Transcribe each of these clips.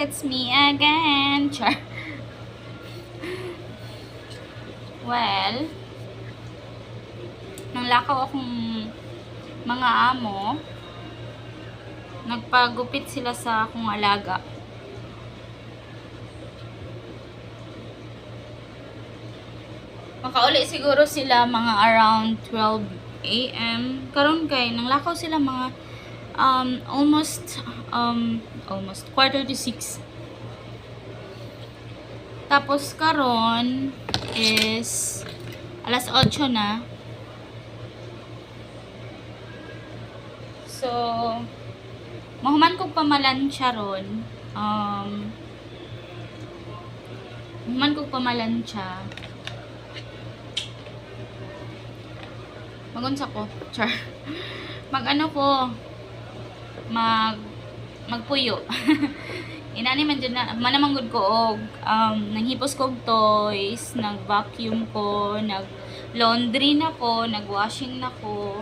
it's me again. Char. Well, nang lakaw akong mga amo, nagpagupit sila sa akong alaga. Makauli siguro sila mga around 12 AM. Karon kay nang lakaw sila mga almost quarter to 6. Tapos karon is alas 8 na. So, mahuman kong pamalansya ron. Mahuman kong pamalansya. Magunsa ko. Char. Mag-ano ko. Magpuyo. Inani man dyan na. Manamanggod ko. Nanghipos ko toys. Nag-vacuum ko. Nag-laundry na ko. Nag-washing na ko.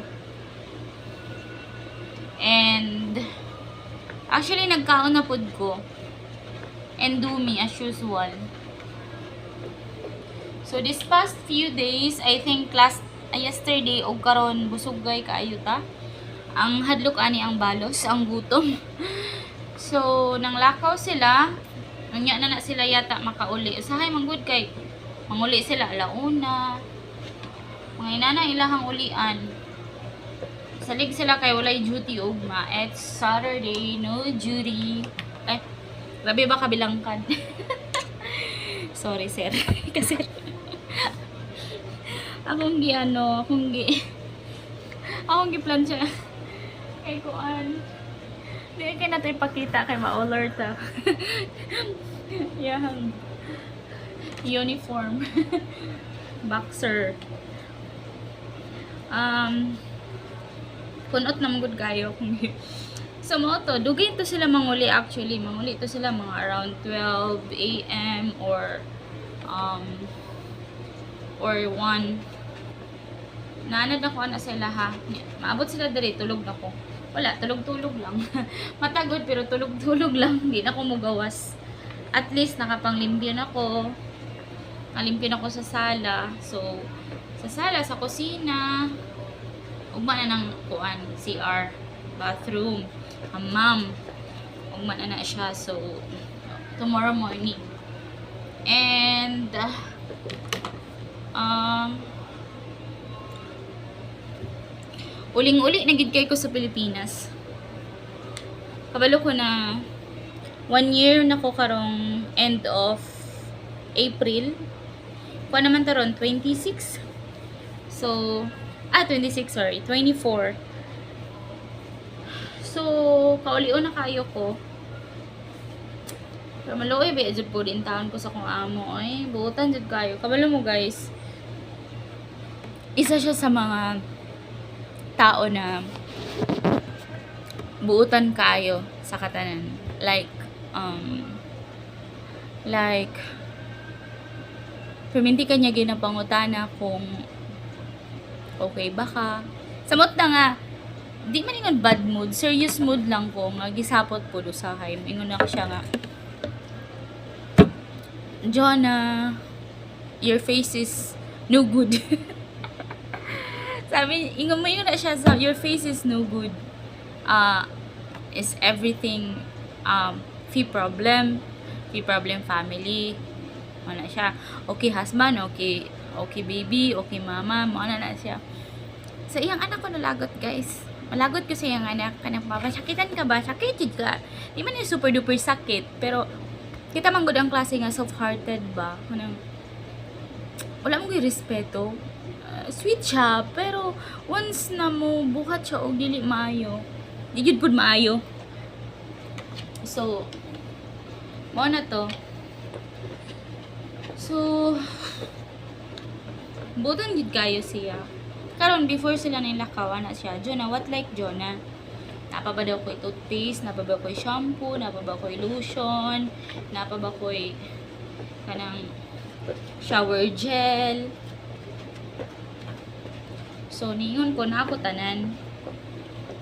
And actually, nagkaon na pod ko. And do me as usual. So, this past few days, I think yesterday o karon busog gay kaayo ta. Ang hadlok ani ang balos, ang gutom. So nang lakaw sila, unya na sila yata makauli. Usahay manggod kay manguli sila alauna. Mga inana ilahang ulian. Salig sila kay walay duty ugma. It's Saturday, no duty. Ay, grabe ba kabilangkan? Sorry sir. Kasi akong giplan siya. Kay kuan. Di kay nato ipakita kay ma-alert ta. Yang uniform. Boxer. Kunot na magud kayo kung so mo to, dugay to sila manguli actually. Manguli to sila mga around 12 AM or 1. Naanad ako na sila ha. Maabot sila dali, tulog na ko. Wala, tulog-tulog lang. Matagod pero tulog-tulog lang. Hindi na ko mugawas. At least nakapanglimpyo na ko. Nalimpyo na ko sa sala. So, sa sala, sa kusina. Ugma na ng kuan, CR, bathroom, hammam. Ugma na siya. So, tomorrow morning. And, uling-uli nagid kay ko sa Pilipinas. Kabalo ko na 1 year na ko karong end of April. Kuha naman taron 26. So 26 sorry, 24. So kaulion na kayo ko. Pero maluoy ba jud po din taon ko sa kong amo ay buutan jud kayo. Kabalo mo guys. Isa siya sa mga tao na buutan kayo sa katanan. Like perminti kanya ginapangutana kung okay ba ka. Samot na nga, di man ingon bad mood, serious mood lang ko, nga gisapot po do sa hay. Ingon na ko siya nga, Jonah, your face is no good. Sabi, ingon mo yun na siya sa, your face is no good. Is everything, fee problem family. Wala siya. Okay husband, okay baby, okay mama, wala na siya. So, iyang anak ko nalagot guys. Malagot ko sa iyang anak, kanang papa, sakitan ka ba? Sakit ka. Di man yung super duper sakit, pero, kita man good ang klase nga soft-hearted ba? Wala mo yung respeto. Sweet siya, pero once na mo buhat siya o dili maayo, di jud pud maayo. So mo na to. So butan gid kayo siya. Karon before sila nilakaw na siya, Jonah, what like Jonah? Napa ba daw ko'y toothpaste, napa ba ko'y shampoo, napa ba ko'y lotion, napa ba ko'y kanang shower gel. So, niyon ko na ako tanan.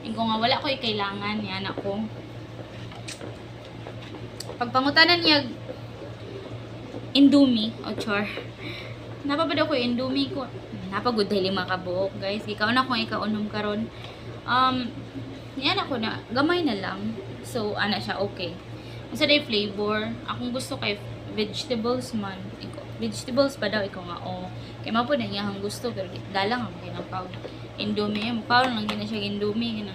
Ko nga wala ko'y kailangan yan ako. Pagpangutanan niya Indomie o char. Napapad ako Indomie ko. Napagod dahil 5 ka buok, guys. Ikaw na kung ikaw unom karon. Yan ako na gamay na lang. So ana siya okay. Sa day flavor, akong gusto kay vegetables man. Vegetables pa daw ikaw nga oh. Kay mapo na iyang gusto pero dalang ang ginapaw. Indomie, mukhaw lang gina siya Indomie gina.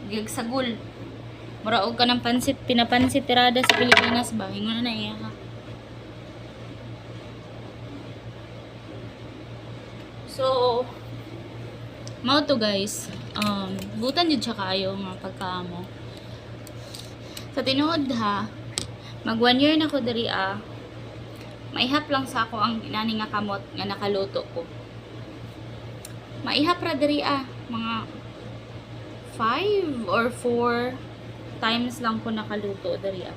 Gigsagol. Muraog ka ng pansit, pinapansit tirada sa Pilipinas ba? Hingon na iya ha. So, mao to guys. Butan jud siya kaayo nga pagkaamo. Sa tinuod ha, mag 1 year na ko diri maihap lang sa ako ang inani nga kamot nga nakaluto ko. Maihap ra diri mga 5 or 4 times lang ko nakaluto diri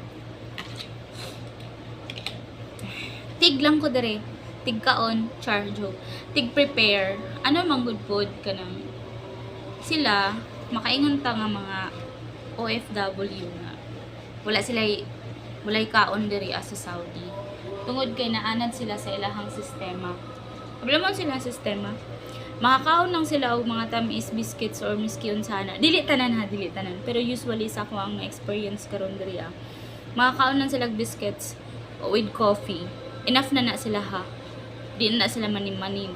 Tig lang ko diri. Tig kaon, charjo. Tig prepare. Ano mang good food kanang sila makaingon ta nga mga OFW nga wala walay kaon diri sa Saudi. Tungod kay naanad sila sa ilahang sistema. Problema sila sistema. Makakaon lang sila og mga tamis biscuits or miski unsana. Dili tanan. Pero usually sa ako ang experience karon diri makakaon lang sila og biscuits with coffee. Enough na sila ha. Di na sila mani-mani.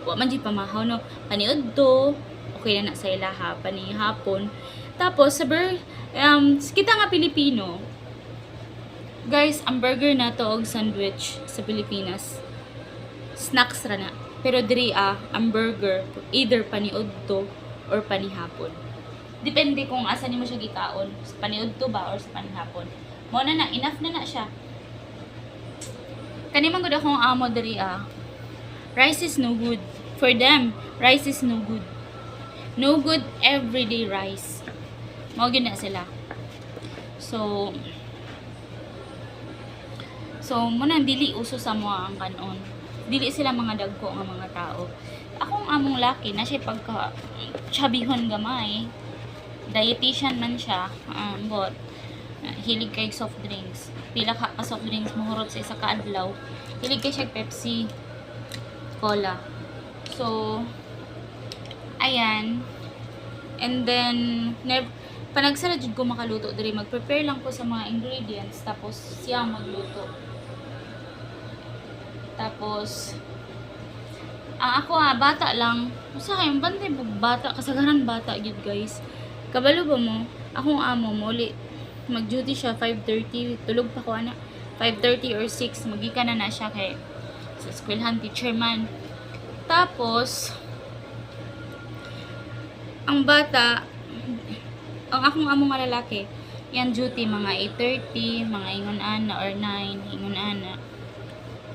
Wa man jud pamahaw no. Paniudto, okay na sa ila ha. Panihapon. Tapos kita nga Pilipino. Guys, ang burger na to og sandwich sa Pilipinas. Snacks ra na. Pero diri ang burger either paniudto or panihapon. Depende kung asa nimo siya gikaon, sa paniudto ba or sa panihapon. Mo na enough na siya. Kani man gud akong amo diri rice is no good. For them, rice is no good. No good everyday rice. Mao gyud na sila. So muna dili uso sa mo ang kanon. Dili sila mga dagko nga mga tao. Akong among laki na siya pagka chabihon gamay. Dietitian man siya. But hilig kay soft drinks. Pila ka soft drinks mahurot sa isa ka adlaw. Hilig kay siya Pepsi, Cola. So ayan. And then panagsara jud ko makaluto diri, mag-prepare lang ko sa mga ingredients tapos siya magluto. Tapos ako bata lang. Usa kay bantay bata, kasagaran bata gyud guys. Kabalo ba mo? Akong amo mo mag-duty siya 5:30, tulog pa ko ana. 5:30 or 6 magikan na siya kay sa eskwelahan teacher man. Tapos ang bata, ang akong amo nga lalaki, yan duty mga 8:30, mga ingon ana or 9, ingon ana.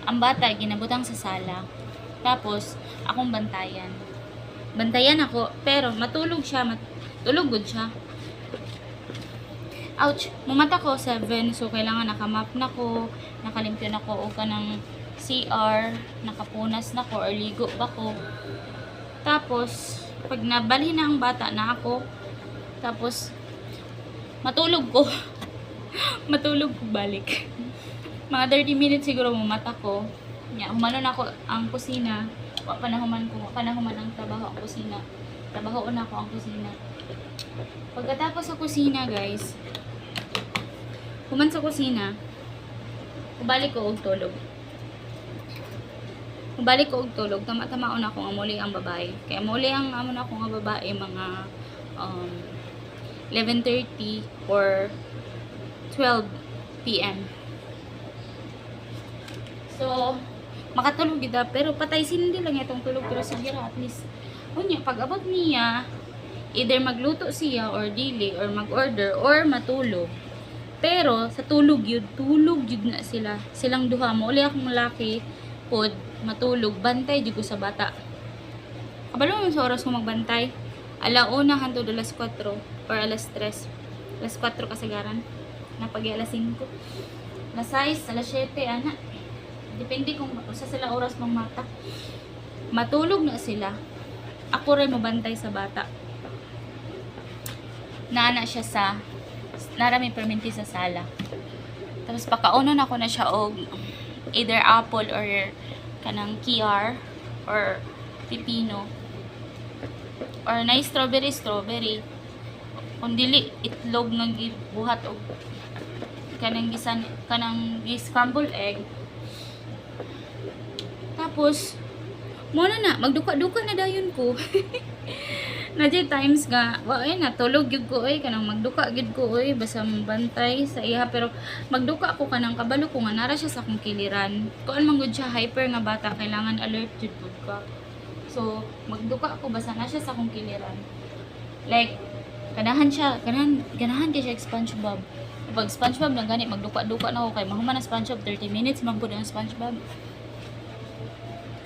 Ang bata ginabutang sa sala. Tapos akong bantayan. Bantayan ako, pero matulog siya, tulog gud siya. Ouch, mumata ko 7, so kailangan nakamap na ko, nakalimpyo na ko o kanang CR, nakapunas na ko or ligo ba ko. Tapos pag nabalhin na ang bata na ako, tapos matulog ko. Matulog ko balik. Mga 30 minutes siguro mumata ko. Humalon ako ang kusina. Panahuman ang trabaho ang kusina. Trabaho na ako ang kusina. Pagkatapos sa kusina, guys, human sa kusina, balik ko og tulog. Tama-tama na ako nga muli ang babae. Kaya muli ang amo na ako nga babae mga 11:30 or 12 PM. So, makatulog kita, pero patay sindi lang itong tulog, pero sige ra at least. Unya, pag abot niya, either magluto siya or dili or mag-order or matulog. Pero sa tulog yun na sila. Silang duha mo uli akong laki pod matulog, bantay jud ko sa bata. Kabalo mo sa oras ko magbantay. 1:00 hangtod 4:00 or 3:00. 4:00 kasagaran. Napagi 5:00. 6:00, 7:00 ana. Depende kung usa sila oras ng mata. Matulog na sila. Ako rin mabantay sa bata. Naana siya sa narami perminti sa sala. Tapos pakaunon ako na siya og either apple or kanang kiar or pipino or na strawberry kung dili itlog nga gibuhat og kanang scrambled egg. Tapos mo na magduka-duka na dayon ko. Na di times nga ay natulog gyud ko kanang magduka gyud ko basta bantay sa iya, pero magduka ako kanang kabalo ko nga nara siya sa akong kiliran. Kuan man gud siya hyper nga bata, kailangan alert jud gud ka. So magduka ako basta na siya sa akong kiliran. Like ganahan kay siya SpongeBob. Pag SpongeBob nang gani magduka-duka na ako kay mahuman na SpongeBob 30 minutes man pud ang SpongeBob.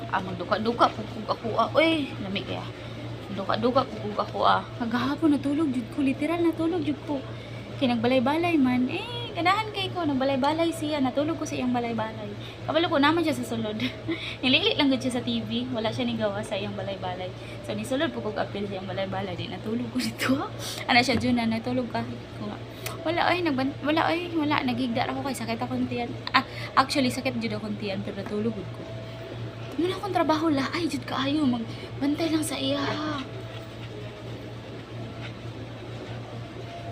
Magduka-duka pugog ako lami kaya. Duka-duka pugog ako Kagahapon natulog jud ko, literal natulog jud ko. Kay nagbalay-balay man, ganahan kay ko nagbalay-balay siya, natulog ko sa iyang balay-balay. Kabalo ko naman siya sa sulod. Nilili lang gud siya sa TV, wala siya ni gawa sa iyang balay-balay. So ni sulod pugog apil sa iyang balay-balay, di natulog ko dito. Ana siya jud na natulog ka. Wala nagigda ako kay sakit akong tiyan. Actually sakit jud akong tiyan pero natulog gud ko. Muna akong trabaho jud kaayo magbantay lang sa iya.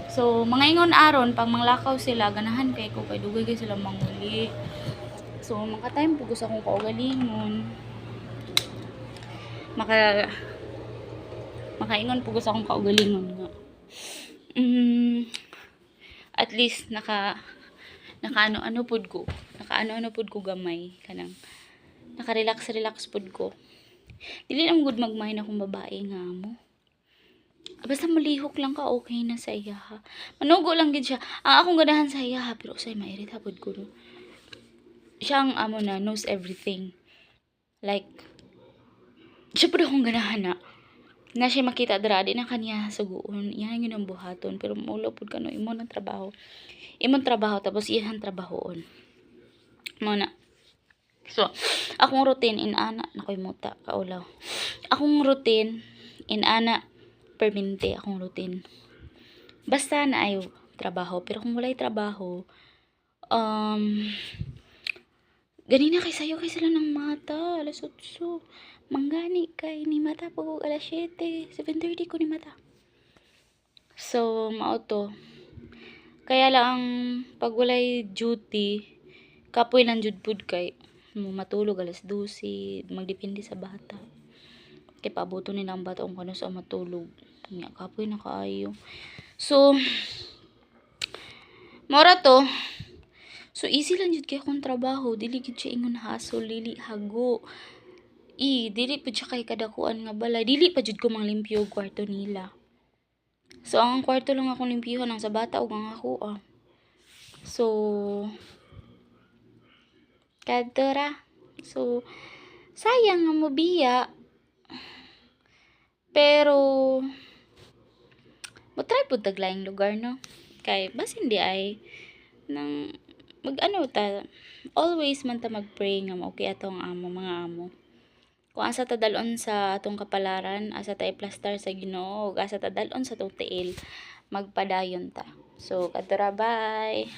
So mga ingon aron pag manglakaw sila ganahan kay ko kay dugay kay sila manguli. So maka-time pugos akong kaugalingon. Makaingon pugos akong kaugalingon nga. At least nakaano pud ko gamay kanang naka-relax pud ko. Dili lang gud magmahin akong babae nga mo. Basta malihok lang ka okay na sa iya ha. Manugo lang gid siya. Ang akong ganahan sa iya ha, pero usay mairit pud ko. No? Siya ang amo na knows everything. Like siya pud akong ganahan na siya makita dira di na kaniya suguon. Iyan yun ang buhaton pero maulo pud kano imong trabaho tapos iyan trabahoon. Mo na. So, akong routine inana nakoy muta kaulaw. Akong routine inana permanente akong routine. Basta na ay trabaho, pero kung walay trabaho, ganina kay sayo kay sila ng mata, alas 8. Manggani kay ni mata po alas 7, 7:30 ko ni mata. So, mao to. Kaya lang pag walay duty, kapoy lang jud pud kay mo matulog alas 12, magdepende sa bata. Kay pabuto ni ang bata kung kano sa matulog. Nga kapoy na kaayo. So mora to. So easy lang jud kay akong trabaho, dili gid siya ingon hassle, dili hago. Dili pud siya kay kadakuan nga balay, dili pa jud ko manglimpyo og kwarto nila. So ang kwarto lang akong limpyuhan ang sa bata ug ang ako So kadtora. So, sayang nga mobiya. Pero, try po taglaing lugar, no? Kay, bas hindi ay, nang, always man ta mag-pray nga okay atong mga amo. Kung asa ta dalon sa atong kapalaran, asa ta i-plaster sa Ginoo, ug asa ta dalon sa atong tiil, magpadayon ta. So, kadtora, bye!